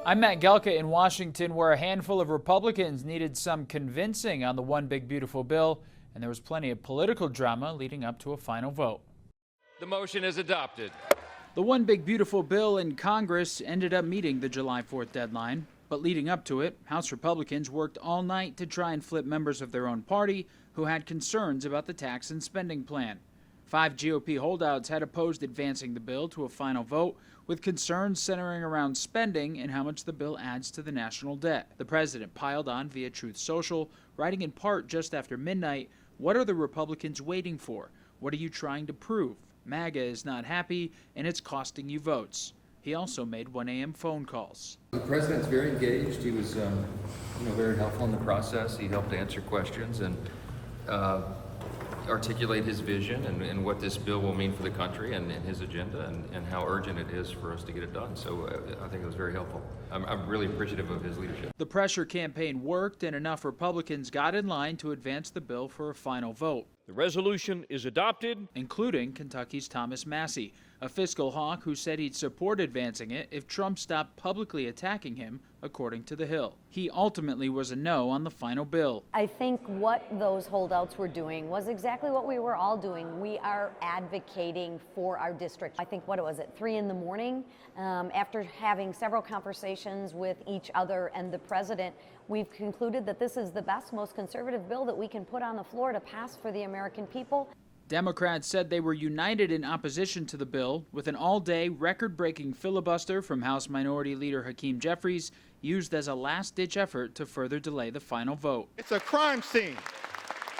I'm Matt Gelka in Washington, where a handful of Republicans needed some convincing on the One Big Beautiful Bill, and there was plenty of political drama leading up to a final vote. The motion is adopted. The One Big Beautiful Bill in Congress ended up meeting the July 4th deadline, but leading up to it, House Republicans worked all night to try and flip members of their own party who had concerns about the tax and spending plan. 5 GOP holdouts had opposed advancing the bill to a final vote, with concerns centering around spending and how much the bill adds to the national debt. The president piled on via Truth Social, writing in part just after midnight, "What are the Republicans waiting for? What are you trying to prove? MAGA is not happy, and it's costing you votes." He also made 1 a.m. phone calls. The president's very engaged. He was very helpful in the process. He helped answer questions and articulate his vision and what this bill will mean for the country and his agenda and how urgent it is for us to get it done. So I think it was very helpful. I'm really appreciative of his leadership. The pressure campaign worked, and enough Republicans got in line to advance the bill for a final vote. The resolution is adopted, including Kentucky's Thomas Massie, a fiscal hawk who said he'd support advancing it if Trump stopped publicly attacking him, according to The Hill. He ultimately was a no on the final bill. I think what those holdouts were doing was exactly what we were all doing. We are advocating for our district. I think, what was it, 3 in the morning? After having several conversations with each other and the president, we've concluded that this is the best, most conservative bill that we can put on the floor to pass for the American people. Democrats said they were united in opposition to the bill, with an all-day, record-breaking filibuster from House Minority Leader Hakeem Jeffries used as a last-ditch effort to further delay the final vote. It's a crime scene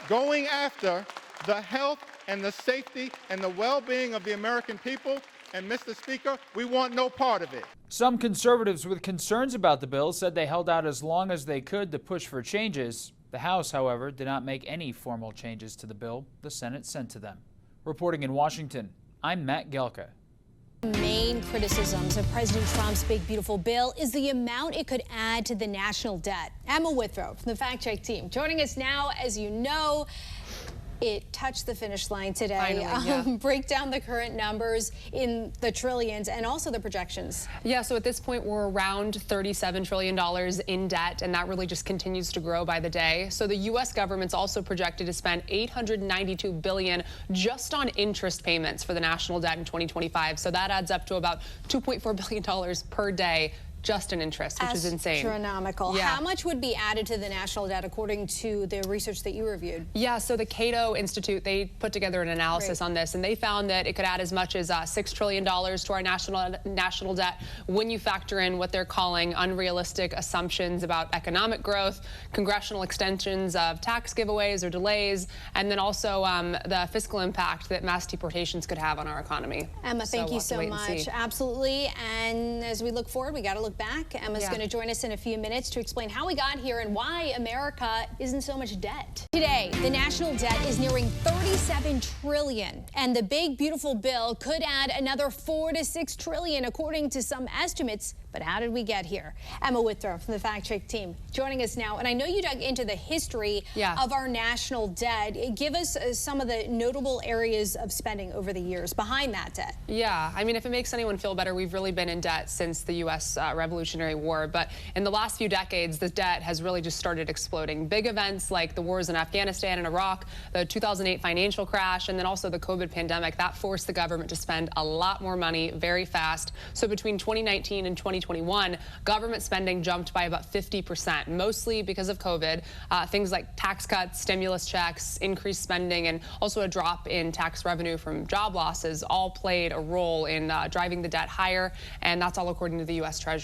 going after the health and the safety and the well-being of the American people. And, Mr. Speaker, we want no part of it. Some conservatives with concerns about the bill said they held out as long as they could to push for changes. The House, however, did not make any formal changes to the bill the Senate sent to them. Reporting in Washington, I'm Matt Gelka. Main criticisms of President Trump's big beautiful bill is the amount it could add to the national debt. Emma Witthro from the Fact Check team joining us now. As you know, it touched the finish line today. Finally, break down the current numbers in the trillions and also the projections. Yeah, so at this point, we're around $37 trillion in debt, and that really just continues to grow by the day. So the U.S. government's also projected to spend $892 billion just on interest payments for the national debt in 2025. So that adds up to about $2.4 billion per day just in interest, which is insane. Astronomical. Yeah. How much would be added to the national debt according to the research that you reviewed? Yeah, so the Cato Institute, they put together an analysis on this, and they found that it could add as much as $6 trillion to our national debt when you factor in what they're calling unrealistic assumptions about economic growth, congressional extensions of tax giveaways or delays, and then also the fiscal impact that mass deportations could have on our economy. Emma, thank you so much. Absolutely. And as we look forward, we got to look back. Emma's going to join us in a few minutes to explain how we got here and why America is in so much debt. Today, the national debt is nearing $37 trillion, and the big beautiful bill could add another $4 to $6 trillion according to some estimates. But how did we get here? Emma Witthro from the Fact Check team joining us now. And I know you dug into the history of our national debt. Give us some of the notable areas of spending over the years behind that debt. Yeah, I mean, if it makes anyone feel better, we've really been in debt since the U.S. Revolutionary War. But in the last few decades, the debt has really just started exploding. Big events like the wars in Afghanistan and Iraq, the 2008 financial crash, and then also the COVID pandemic, that forced the government to spend a lot more money very fast. So between 2019 and 2021, government spending jumped by about 50%, mostly because of COVID. Things like tax cuts, stimulus checks, increased spending, and also a drop in tax revenue from job losses all played a role in driving the debt higher, and that's all according to the U.S. Treasury.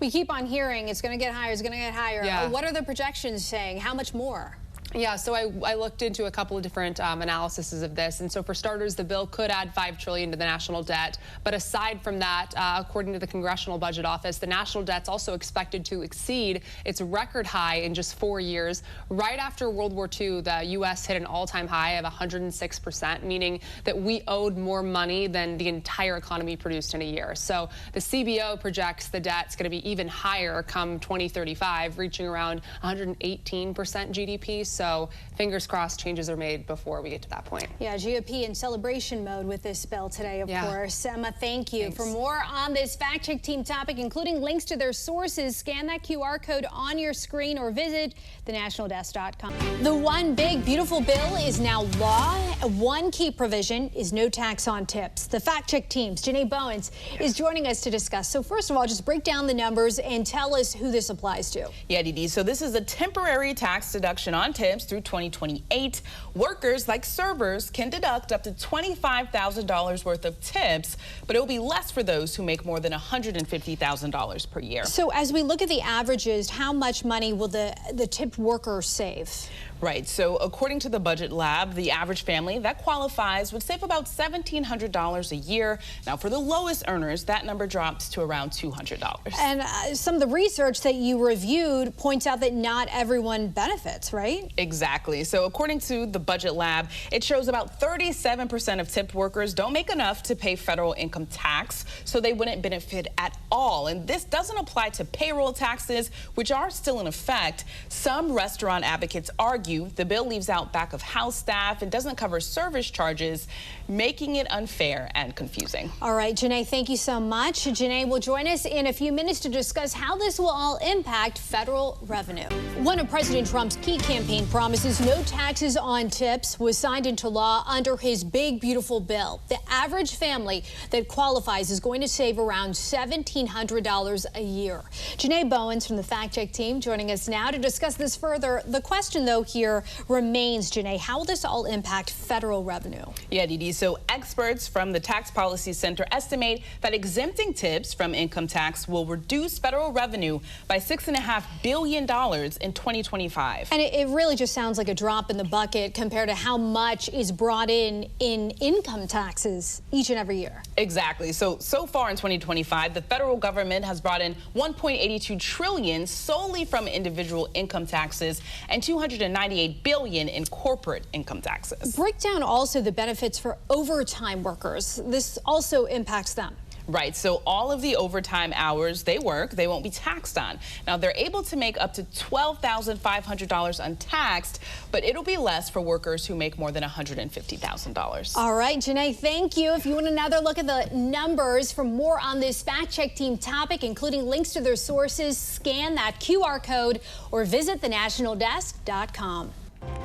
We keep on hearing it's going to get higher, it's going to get higher. Yeah. What are the projections saying? How much more? Yeah, so I looked into a couple of different analyses of this. And so for starters, the bill could add $5 trillion to the national debt. But aside from that, according to the Congressional Budget Office, the national debt's also expected to exceed its record high in just 4 years. Right after World War II, the U.S. hit an all-time high of 106%, meaning that we owed more money than the entire economy produced in a year. So the CBO projects the debt's going to be even higher come 2035, reaching around 118% GDP. So fingers crossed changes are made before we get to that point. Yeah, GOP in celebration mode with this bill today, of course. Emma, thank you. Thanks. For more on this fact check team topic, including links to their sources, scan that QR code on your screen or visit thenationaldesk.com. The one big beautiful bill is now law. One key provision is no tax on tips. The fact check team's Jana Bowens is joining us to discuss. So first of all, just break down the numbers and tell us who this applies to. Yeah, Dee, so this is a temporary tax deduction on tips through 2028. Workers like servers can deduct up to $25,000 worth of tips, but it will be less for those who make more than $150,000 per year. So as we look at the averages, how much money will the tipped worker save? Right. So according to the Budget Lab, the average family that qualifies would save about $1,700 a year. Now, for the lowest earners, that number drops to around $200. And some of the research that you reviewed points out that not everyone benefits, right? Exactly. So according to the Budget Lab, it shows about 37% of tipped workers don't make enough to pay federal income tax, so they wouldn't benefit at all. And this doesn't apply to payroll taxes, which are still in effect. Some restaurant advocates argue the bill leaves out back of house staff and doesn't cover service charges, making it unfair and confusing. All right, Janae, thank you so much. Janae will join us in a few minutes to discuss how this will all impact federal revenue. One of President Trump's key campaign promises, no taxes on tips, was signed into law under his big, beautiful bill. The average family that qualifies is going to save around $1,700 a year. Jana Bowens from the Fact Check team joining us now to discuss this further. The question, though, here remains, Janae, how will this all impact federal revenue? Yeah, Dee, so experts from the Tax Policy Center estimate that exempting tips from income tax will reduce federal revenue by $6.5 billion in 2025. And it really just sounds like a drop in the bucket compared to how much is brought in income taxes each and every year. Exactly. So far in 2025, the federal government has brought in $1.82 trillion solely from individual income taxes and $298 billion in corporate income taxes. Break down also the benefits for overtime workers. This also impacts them. Right. So all of the overtime hours they work, they won't be taxed on. Now, they're able to make up to $12,500 untaxed, but it'll be less for workers who make more than $150,000. All right, Janae, thank you. If you want another look at the numbers for more on this fact check team topic, including links to their sources, scan that QR code or visit thenationaldesk.com.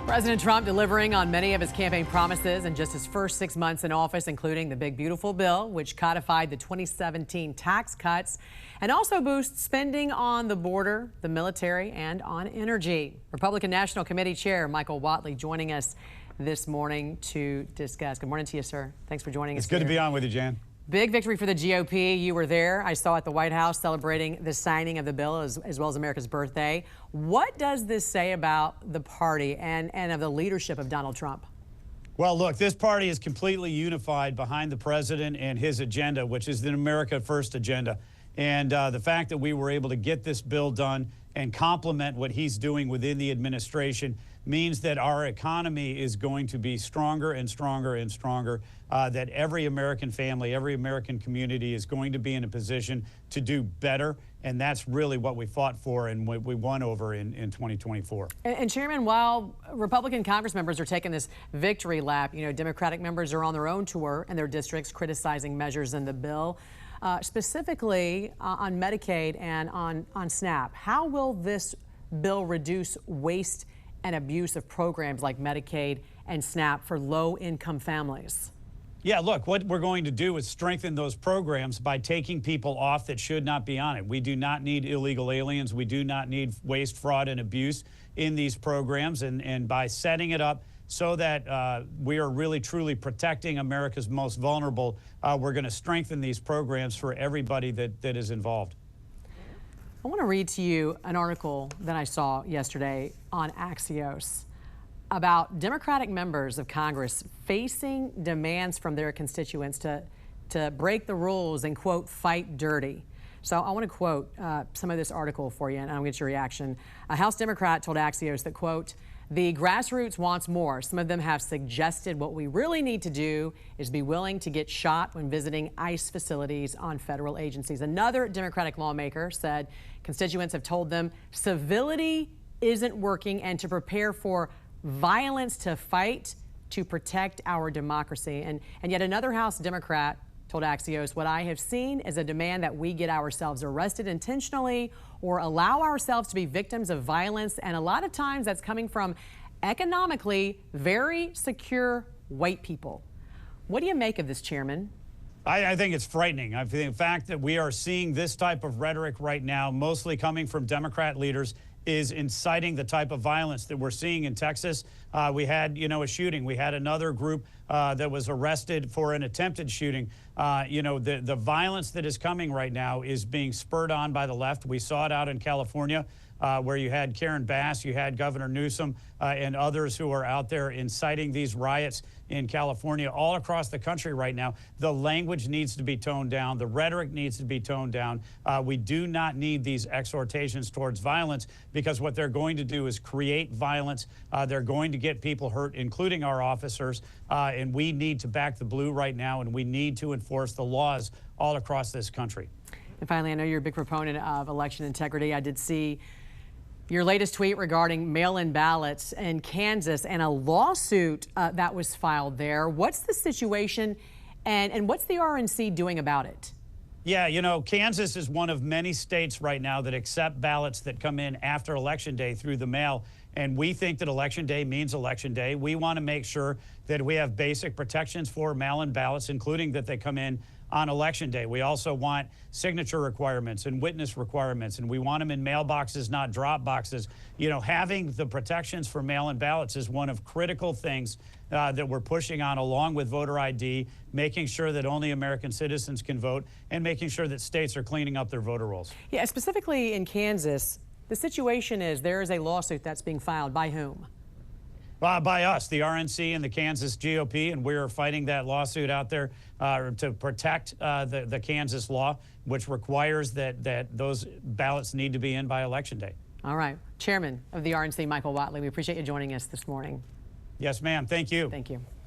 President Trump delivering on many of his campaign promises in just his first 6 months in office, including the big, beautiful bill, which codified the 2017 tax cuts and also boosts spending on the border, the military, and on energy. Republican National Committee Chair Michael Watley joining us this morning to discuss. Good morning to you, sir. Thanks for joining us. It's good to be on with you, Jan. Big victory for the GOP. You were there, I saw at the White House, celebrating the signing of the bill as well as America's birthday. What does this say about the party and of the leadership of Donald Trump? Well, look, this party is completely unified behind the president and his agenda, which is the America First agenda. And the fact that we were able to get this bill done and complement what he's doing within the administration means that our economy is going to be stronger and stronger and stronger, that every American family, every American community is going to be in a position to do better. And that's really what we fought for and what we won over in 2024. And Chairman, while Republican Congress members are taking this victory lap, you know, Democratic members are on their own tour in their districts criticizing measures in the bill, specifically on Medicaid and on SNAP. How will this bill reduce waste and abuse of programs like Medicaid and SNAP for low-income families? Yeah, look, what we're going to do is strengthen those programs by taking people off that should not be on it. We do not need illegal aliens. We do not need waste, fraud, and abuse in these programs. And by setting it up so that we are really, truly protecting America's most vulnerable, we're going to strengthen these programs for everybody that is involved. I want to read to you an article that I saw yesterday on Axios about Democratic members of Congress facing demands from their constituents to break the rules and, quote, fight dirty. So I want to quote some of this article for you, and I'll get your reaction. A House Democrat told Axios that, quote, the grassroots wants more. Some of them have suggested what we really need to do is be willing to get shot when visiting ICE facilities on federal agencies. Another Democratic lawmaker said constituents have told them civility isn't working and to prepare for violence to fight to protect our democracy. And yet another House Democrat told Axios, what I have seen is a demand that we get ourselves arrested intentionally or allow ourselves to be victims of violence. And a lot of times that's coming from economically very secure white people. What do you make of this, Chairman? I think it's frightening. I think the fact that we are seeing this type of rhetoric right now, mostly coming from Democrat leaders, is inciting the type of violence that we're seeing in Texas. We had, a shooting. We had another group that was arrested for an attempted shooting. The violence that is coming right now is being spurred on by the left. We saw it out in California, where you had Karen Bass, you had Governor Newsom, and others who are out there inciting these riots in California, all across the country right now. The language needs to be toned down. The rhetoric needs to be toned down. We do not need these exhortations towards violence, because what they're going to do is create violence. They're going to get people hurt, including our officers. And we need to back the blue right now, and we need to enforce the laws all across this country. And finally, I know you're a big proponent of election integrity. I did see your latest tweet regarding mail-in ballots in Kansas and a lawsuit that was filed there. What's the situation, and what's the RNC doing about it? Yeah, Kansas is one of many states right now that accept ballots that come in after Election Day through the mail. And we think that Election Day means Election Day. We want to make sure that we have basic protections for mail-in ballots, including that they come in on Election Day. We also want signature requirements and witness requirements, and we want them in mailboxes, not drop boxes. Having the protections for mail-in ballots is one of critical things that we're pushing on, along with voter ID, making sure that only American citizens can vote, and making sure that states are cleaning up their voter rolls. Yeah, specifically in Kansas, the situation is there is a lawsuit that's being filed. By whom? By us, the RNC and the Kansas GOP, and we're fighting that lawsuit out there to protect the Kansas law, which requires that those ballots need to be in by Election Day. All right. Chairman of the RNC, Michael Watley, we appreciate you joining us this morning. Yes, ma'am. Thank you. Thank you.